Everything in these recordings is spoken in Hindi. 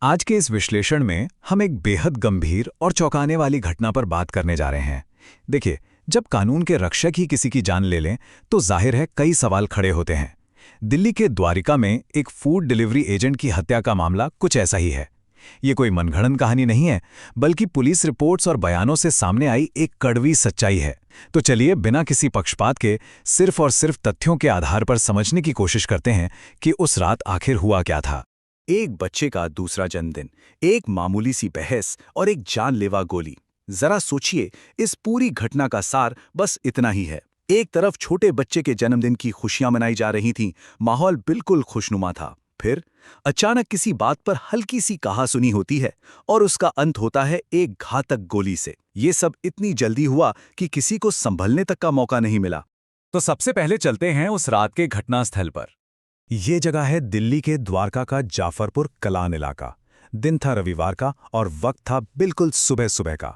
आज के इस विश्लेषण में हम एक बेहद गंभीर और चौंकाने वाली घटना पर बात करने जा रहे हैं। देखिए, जब कानून के रक्षक ही किसी की जान ले लें तो जाहिर है कई सवाल खड़े होते हैं। दिल्ली के द्वारिका में एक फूड डिलीवरी एजेंट की हत्या का मामला कुछ ऐसा ही है। ये कोई मनगढ़ंत कहानी नहीं है, बल्कि पुलिस रिपोर्ट्स और बयानों से सामने आई एक कड़वी सच्चाई है। तो चलिए बिना किसी पक्षपात के सिर्फ और सिर्फ तथ्यों के आधार पर समझने की कोशिश करते हैं कि उस रात आखिर हुआ क्या था। एक बच्चे का दूसरा जन्मदिन, एक मामूली सी बहस और एक जानलेवा गोली। जरा सोचिए, इस पूरी घटना का सार बस इतना ही है। एक तरफ छोटे बच्चे के जन्मदिन की खुशियां मनाई जा रही थीं, माहौल बिल्कुल खुशनुमा था। फिर अचानक किसी बात पर हल्की सी कहासुनी होती है और उसका अंत होता है एक घातक गोली से। ये सब इतनी जल्दी हुआ कि किसी को संभलने तक का मौका नहीं मिला। तो सबसे पहले चलते हैं उस रात के घटनास्थल पर। ये जगह है दिल्ली के द्वारका का जाफरपुर कलान इलाका। दिन था रविवार का और वक्त था बिल्कुल सुबह सुबह का।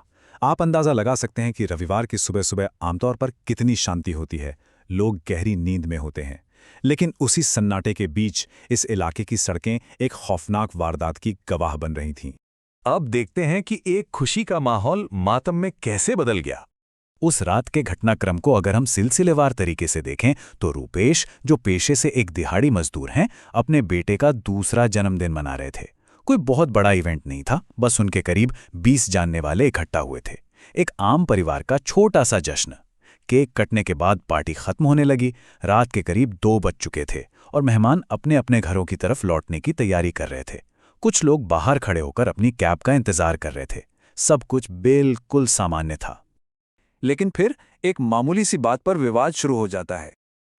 आप अंदाजा लगा सकते हैं कि रविवार की सुबह सुबह आमतौर पर कितनी शांति होती है। लोग गहरी नींद में होते हैं। लेकिन उसी सन्नाटे के बीच इस इलाके की सड़कें एक खौफनाक वारदात की गवाह बन रही थीं। अब देखते हैं कि एक खुशी का माहौल मातम में कैसे बदल गया। उस रात के घटनाक्रम को अगर हम सिलसिलेवार तरीके से देखें तो रूपेश, जो पेशे से एक दिहाड़ी मजदूर हैं, अपने बेटे का दूसरा जन्मदिन मना रहे थे। कोई बहुत बड़ा इवेंट नहीं था, बस उनके करीब 20 जानने वाले इकट्ठा हुए थे। एक आम परिवार का छोटा सा जश्न। केक कटने के बाद पार्टी खत्म होने लगी। रात के करीब 2 बज चुके थे और मेहमान अपने अपने घरों की तरफ लौटने की तैयारी कर रहे थे। कुछ लोग बाहर खड़े होकर अपनी कैब का इंतजार कर रहे थे। सब कुछ बिल्कुल सामान्य था। लेकिन फिर एक मामूली सी बात पर विवाद शुरू हो जाता है।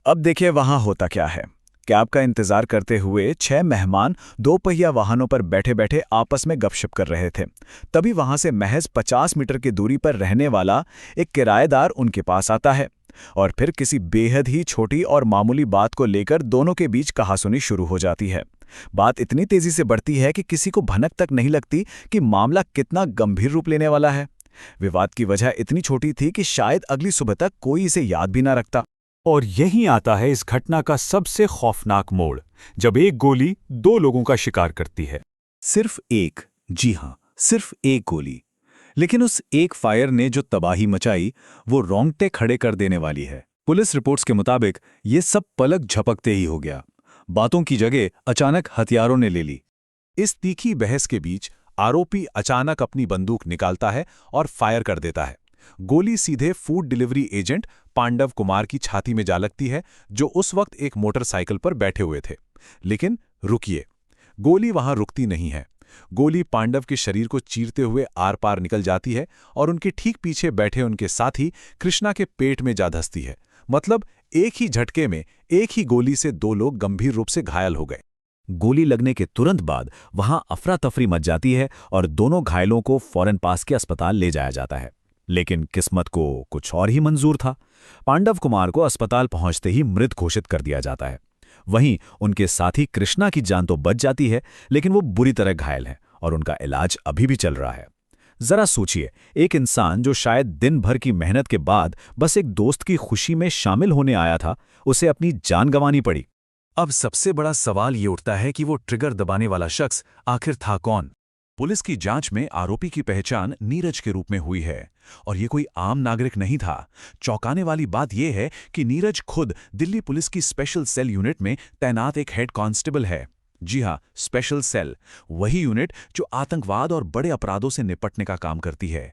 अब देखिए वहां होता क्या है। कैब का इंतजार करते हुए 6 मेहमान 2 पहिया वाहनों पर बैठे बैठे आपस में गपशप कर रहे थे। तभी वहां से महज 50 मीटर की दूरी पर रहने वाला एक किराएदार उनके पास आता है और फिर किसी बेहद ही छोटी और मामूली बात को लेकर दोनों के बीच कहासुनी शुरू हो जाती है। बात इतनी तेजी से बढ़ती है कि किसी को भनक तक नहीं लगती कि मामला कितना गंभीर रूप लेने वाला है। विवाद की वजह इतनी छोटी थी कि शायद अगली सुबह तक कोई इसे याद भी ना रखता। और यहीं आता है इस घटना का सबसे खौफनाक मोड़, जब एक गोली 2 लोगों का शिकार करती है। सिर्फ एक, जी हां, सिर्फ एक गोली। लेकिन उस एक फायर ने जो तबाही मचाई वो रोंगटे खड़े कर देने वाली है। पुलिस रिपोर्ट्स के मुताबिक ये सब पलक झपकते ही हो गया। बातों की जगह अचानक हथियारों ने ले ली। इस तीखी बहस के बीच आरोपी अचानक अपनी बंदूक निकालता है और फायर कर देता है। गोली सीधे food delivery agent Pandav Kumar की छाती में जा लगती है, जो उस वक्त एक मोटरसाइकिल पर बैठे हुए थे। लेकिन रुकिए, गोली वहां रुकती नहीं है। गोली पांडव के शरीर को चीरते हुए आर पार निकल जाती है और उनके ठीक पीछे बैठे उनके साथी कृष्णा के पेट में जा धंसती है। मतलब एक ही झटके में, एक ही गोली से 2 लोग गंभीर रूप से घायल हो गए। गोली लगने के तुरंत बाद वहां अफरा तफरी मच जाती है और दोनों घायलों को फौरन पास के अस्पताल ले जाया जाता है। लेकिन किस्मत को कुछ और ही मंजूर था। पांडव कुमार को अस्पताल पहुंचते ही मृत घोषित कर दिया जाता है। वहीं उनके साथी कृष्णा की जान तो बच जाती है, लेकिन वो बुरी तरह घायल हैं और उनका इलाज अभी भी चल रहा है। जरा सोचिए, एक इंसान जो शायद दिन भर की मेहनत के बाद बस एक दोस्त की खुशी में शामिल होने आया था, उसे अपनी जान गंवानी पड़ी। अब सबसे बड़ा सवाल ये उठता है कि वो ट्रिगर दबाने वाला शख्स आखिर था कौन? पुलिस की जांच में आरोपी की पहचान नीरज के रूप में हुई है और ये कोई आम नागरिक नहीं था। चौंकाने वाली बात यह है कि नीरज खुद दिल्ली पुलिस की स्पेशल सेल यूनिट में तैनात एक हेड कांस्टेबल है। जी हां, स्पेशल सेल, वही यूनिट जो आतंकवाद और बड़े अपराधों से निपटने का काम करती है।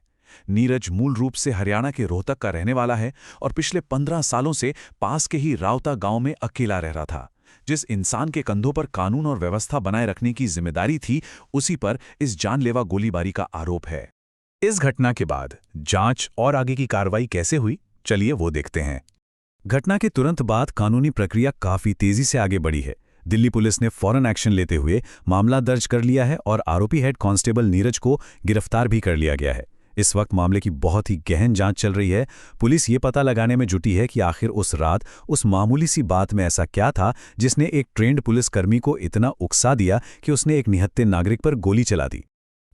नीरज मूल रूप से हरियाणा के रोहतक का रहने वाला है और पिछले 15 सालों से पास के ही रावता गांव में अकेला रह रहा था। जिस इंसान के कंधों पर कानून और व्यवस्था बनाए रखने की जिम्मेदारी थी, उसी पर इस जानलेवा गोलीबारी का आरोप है। इस घटना के बाद जांच और आगे की कार्रवाई कैसे हुई, चलिए वो देखते हैं। घटना के तुरंत बाद कानूनी प्रक्रिया काफी तेजी से आगे बढ़ी है। दिल्ली पुलिस ने फौरन एक्शन लेते हुए मामला दर्ज कर लिया है और आरोपी हेड कांस्टेबल नीरज को गिरफ्तार भी कर लिया गया है। इस वक्त मामले की बहुत ही गहन जांच चल रही है। पुलिस ये पता लगाने में जुटी है कि आखिर उस रात उस मामूली सी बात में ऐसा क्या था जिसने एक ट्रेंड पुलिसकर्मी को इतना उकसा दिया कि उसने एक निहत्थे नागरिक पर गोली चला दी।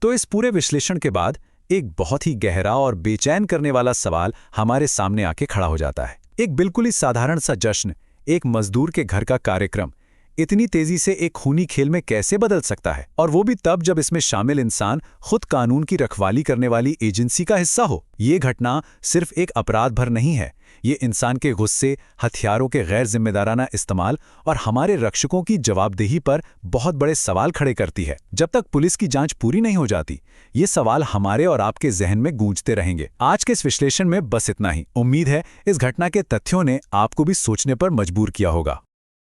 तो इस पूरे विश्लेषण के बाद एक बहुत ही गहरा और बेचैन करने वाला सवाल हमारे सामने आके खड़ा हो जाता है। एक बिल्कुल ही साधारण सा जश्न, एक मजदूर के घर का कार्यक्रम, इतनी तेजी से एक खूनी खेल में कैसे बदल सकता है, और वो भी तब जब इसमें शामिल इंसान खुद कानून की रखवाली करने वाली एजेंसी का हिस्सा हो। ये घटना सिर्फ एक अपराध भर नहीं है, ये इंसान के गुस्से, हथियारों के गैर जिम्मेदाराना इस्तेमाल और हमारे रक्षकों की जवाबदेही पर बहुत बड़े सवाल खड़े करती है। जब तक पुलिस की जांच पूरी नहीं हो जाती, ये सवाल हमारे और आपके जहन में गूंजते रहेंगे। आज के इस विश्लेषण में बस इतना ही। उम्मीद है इस घटना के तथ्यों ने आपको भी सोचने पर मजबूर किया होगा।